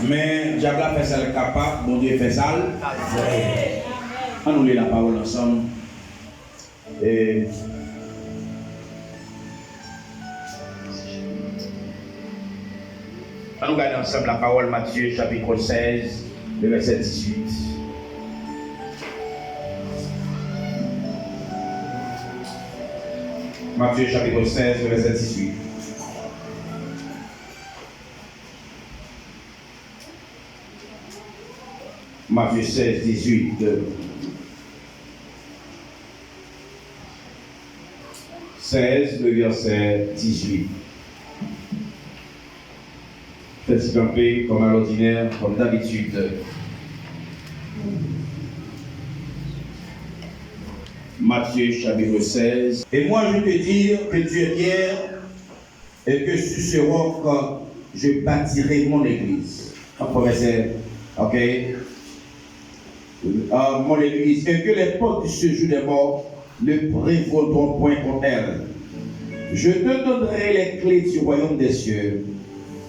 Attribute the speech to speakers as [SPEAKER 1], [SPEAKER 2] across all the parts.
[SPEAKER 1] Mais diable a fait ça le capable, bon Dieu fait ça. On nous lit la parole ensemble. Et on nous regarde ensemble la parole Matthieu chapitre 16, le verset 18. Matthieu chapitre 16, le verset 18. Matthieu 16, 18. 16, le verset 18. Faites-y camper comme à l'ordinaire, comme d'habitude. Matthieu chapitre 16. Et moi je te dis que tu es pierre et que sur ce roc je bâtirai mon église. Un verset, ok? Mon église, et que les portes du séjour des morts ne prévaudront point contre elle. Je te donnerai les clés du royaume des cieux.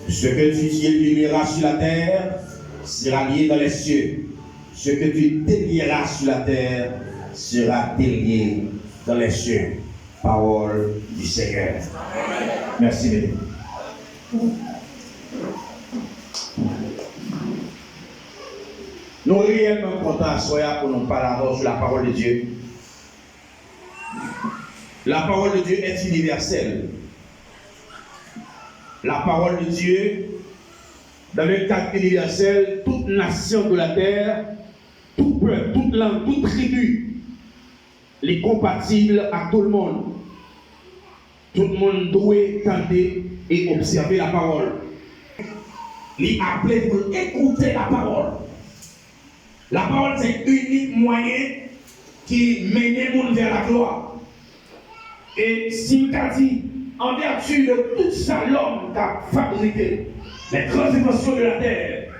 [SPEAKER 1] Ce que tu liras sur la terre sera lié dans les cieux. Ce que tu délieras sur la terre sera délié dans les cieux. Parole du Seigneur. Merci, Béni. Nous sommes réellement contents pour nous parler sur la parole de Dieu. La parole de Dieu est universelle. La parole de Dieu, dans le cadre universel, toute nation de la terre, tout peuple, toute langue, toute tribu, est compatible à tout le monde. Tout le monde doit tenter et observer la parole. Il est appelé pour écouter la parole. La parole, c'est l'unique moyen qui mène le monde vers la gloire. Et si tu dit, en vertu de tout ça, l'homme qui a fabriqué les transformations de la terre,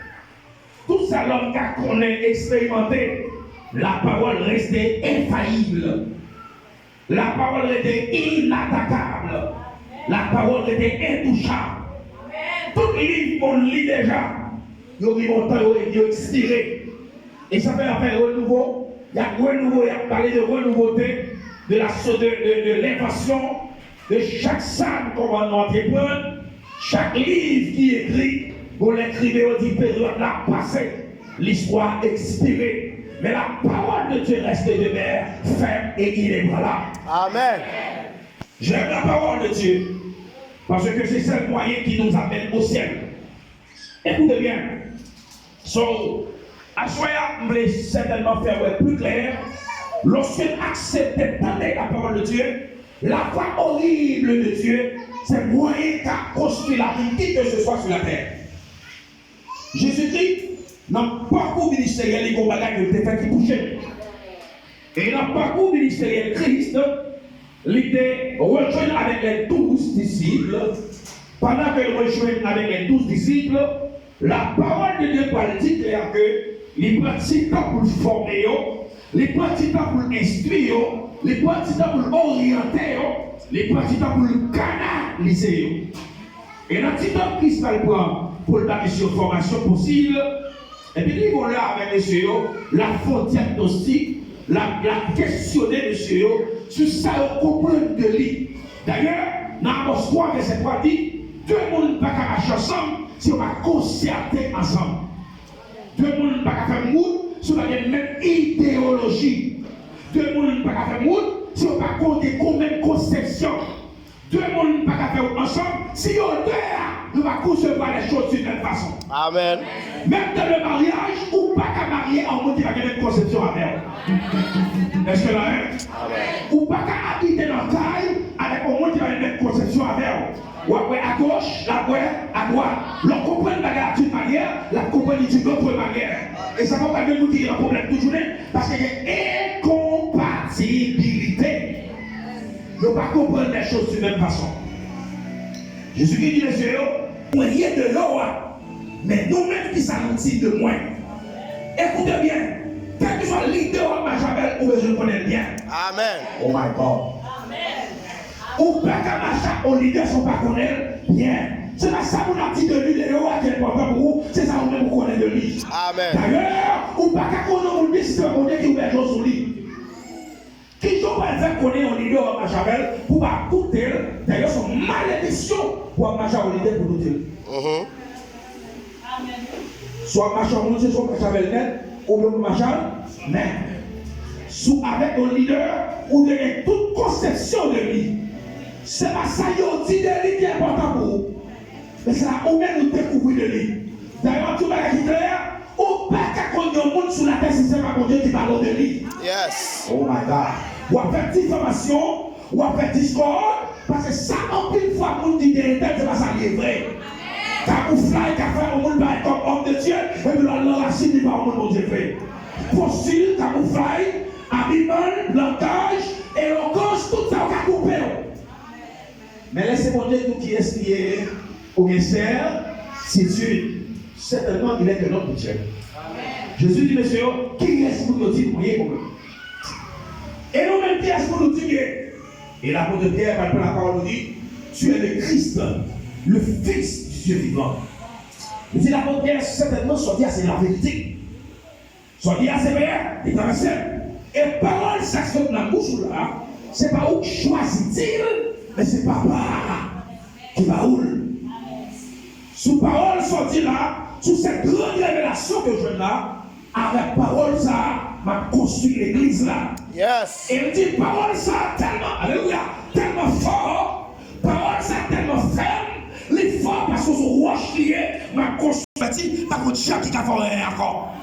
[SPEAKER 1] tout ça, l'homme qui a connu, expérimenté, la parole restait infaillible. La parole était inattaquable. La parole était intouchable. Tout livre qu'on lit déjà, il y a expiré. Et ça fait appel renouveau. Il y a renouveau, il y a parlé de renouveauté, de l'invention, de chaque salle qu'on va entreprendre, chaque livre qui est écrit, pour l'écrire au dit période là passée, l'histoire expirée. Mais la parole de Dieu reste demeure ferme et inébranlable. Amen. J'aime la parole de Dieu parce que c'est ce moyen qui nous amène au ciel. Écoutez bien. Assoya voulait certainement faire plus clair. Lorsqu'on accepte d'entendre la parole de Dieu, la voix horrible de Dieu, c'est le moyen qu'a construit la vie qui que ce soit sur la terre. Jésus-Christ, dans le parcours ministériel, il y a des bagages qui étaient fait qui bougeaient. Et dans le parcours ministériel, Christ, il était rejoint avec les 12 disciples. Pendant qu'il rejoint avec les 12 disciples, la parole de Dieu va dire clair que les prend du temps pour former, les prend du temps pour instruire, les prend du temps pour orienter, les prend du temps pour canaliser. Et dans le temps Christ va le prendre pour donner une formation possible, et puis ils vont là avec monsieur, la faute diagnostic, la questionner monsieur, sur ça on comprend de lui. D'ailleurs, dans Amos 3, verset 3 dit, deux mondes ne peuvent pas marcher ensemble si on va concerter ensemble. Deux mondes ne peuvent pas faire moule si on a la même idéologie. Deux mondes ne peuvent pas faire moule si on va compter comme même conception. Deux mondes ne peuvent pas faire ensemble si on va concevoir les choses d'une même façon. Amen. Même dans le mariage, on ne peut pas marier en mode qui va avoir une conception avec. Est-ce que là, ou pas qu'à habiter dans le caille avec un monde qui va avoir une conception avec. Ou après à gauche, après à droite. L'on comprend le bagage d'une manière, la comprendre d'une autre manière. Et ça va pas nous dire un problème toujours parce qu'il y a incompatibilité. Ne pas comprendre les choses d'une même façon. Jésus-Christ dit, monsieur, vous voyez de l'eau, mais nous-mêmes qui s'annonçons de moins. Écoutez bien, quel que soit le leader de Majabel, ou je le connais bien. Amen. Oh my God. Amen. Ou pas qu'à Macha, aux leaders ne sont pas connaître bien. C'est pas ça qu'on a dit de lui, les héros à quel point pour vous, c'est ça qu'on même connaît de lui.
[SPEAKER 2] Amen.
[SPEAKER 1] D'ailleurs, ou pas qu'à connaître, on dit c'est un qui ouvert sur lui. Qui sont pas fait connaître un leader à Machavel pour pas tout elle, d'ailleurs, son malédiction pour Machavel leader pour tout elle. Soit Machavel, c'est soit Machavel net, ou bien Machavel net. Sous avec un leader, ou de toute conception de lui. C'est pas ça qui dit de lui qui est important pour vous. Mais c'est là où même nous découvrir de lui. D'ailleurs, tu vas la clair, ou pas qu'on y a un monde sous la terre si c'est pas mon Dieu qui parle de lui.
[SPEAKER 2] Yes.
[SPEAKER 1] Oh my God. Ou à faire diffamation, ou à faire discorde, parce que ça, en plus, fois, le monde dit des c'est pas ça qui est vrai. Camouflage, qui a fait au monde comme homme de Dieu, et puis l'enracine du monde mon Dieu fait. Postule, camouflage, habillement, langage, éloquence, tout ça, on va couper. Mais laissez-moi dire tout qui est lié au ministère, c'est Dieu. Certainement, il est que notre Dieu. Jésus dit, monsieur, qui est-ce que nous dit, voyez pour nous? Et nous-mêmes, qui est-ce que nous dit? Et l'apôtre Pierre, par la parole, nous dit, tu es le Christ, le Fils du Dieu vivant. Il dit, l'apôtre Pierre, certainement, soit dit, c'est la vérité. Soit dit, c'est vrai, il est en scène. Et parole, ça se fait dans la bouche là, c'est pas où choisit-il, mais c'est papa qui va où. Sous parole sortie là, sous cette grande révélation que je là, avec parole ça, m'a construit l'église là.
[SPEAKER 2] Yes.
[SPEAKER 1] Et il dit parole ça tellement, alléluia, tellement fort, parole ça tellement ferme, les forts parce que son roche lié m'a construit, par contre, chaque qui a fait encore.